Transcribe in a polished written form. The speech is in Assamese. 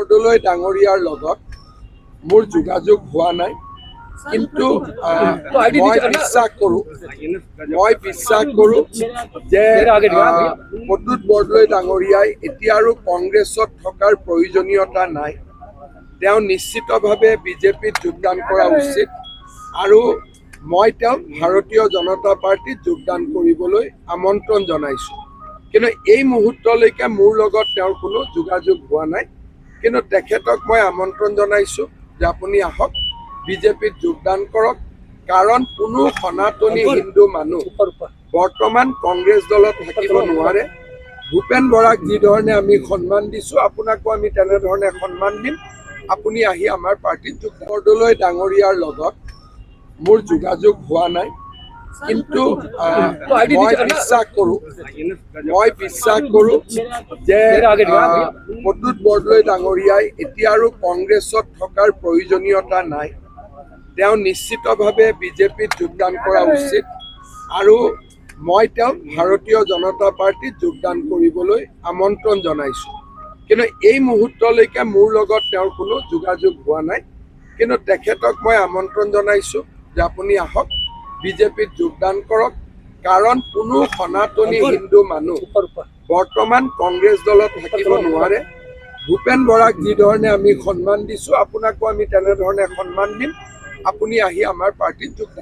বৰদলৈ ডাঙৰীয়াৰ লগত মোৰ যোগাযোগ হোৱা নাই, কিন্তু মই বিশ্বাস কৰোঁ যে প্ৰদ্যুৎ বৰদলৈ ডাঙৰীয়াই এতিয়া আৰু কংগ্ৰেছত থকাৰ প্ৰয়োজনীয়তা নাই। তেওঁ নিশ্চিতভাৱে বিজেপিত যোগদান কৰা উচিত আৰু মই তেওঁক ভাৰতীয় জনতা পাৰ্টিত যোগদান কৰিবলৈ আমন্ত্ৰণ জনাইছোঁ। কিন্তু এই মুহূৰ্তলৈকে মোৰ লগত তেওঁৰ কোনো যোগাযোগ হোৱা নাই, কিন্তু তেখেতক মই আমন্ত্ৰণ জনাইছোঁ যে আপুনি আহক, বিজেপিত যোগদান কৰক। কাৰণ কোনো সনাতনী হিন্দু মানুহ বৰ্তমান কংগ্ৰেছ দলত থাকিব নোৱাৰে। ভূপেন বৰাক যিধৰণে আমি সন্মান দিছোঁ, আপোনাকো আমি তেনেধৰণে সন্মান দিম। আপুনি আহি আমাৰ পাৰ্টিত যোগদান। বৰদলৈ ডাঙৰীয়াৰ লগত মোৰ যোগাযোগ হোৱা নাই, কিন্তু মই বিশ্বাস কৰোঁ যে প্ৰদ্যুৎ বৰদলৈ ডাঙৰীয়াই এতিয়া আৰু কংগ্ৰেছত থকাৰ প্ৰয়োজনীয়তা নাই। তেওঁ নিশ্চিতভাৱে বিজেপিত যোগদান কৰা উচিত আৰু মই তেওঁক ভাৰতীয় জনতা পাৰ্টিত যোগদান কৰিবলৈ আমন্ত্ৰণ জনাইছোঁ। কিন্তু এই মুহূৰ্তলৈকে মোৰ লগত তেওঁৰ কোনো যোগাযোগ হোৱা নাই, কিন্তু তেখেতক মই আমন্ত্ৰণ জনাইছোঁ যে আপুনি আহক, বিজেপিত যোগদান কৰক। কাৰণ কোনো সনাতনী হিন্দু মানুহ বৰ্তমান কংগ্ৰেছ দলত থাকিব নোৱাৰে। ভূপেন বৰাক যিধৰণে আমি সন্মান দিছোঁ, আপোনাকো আমি তেনেধৰণে সন্মান দিম। আপুনি আহি আমাৰ পাৰ্টিত যোগদান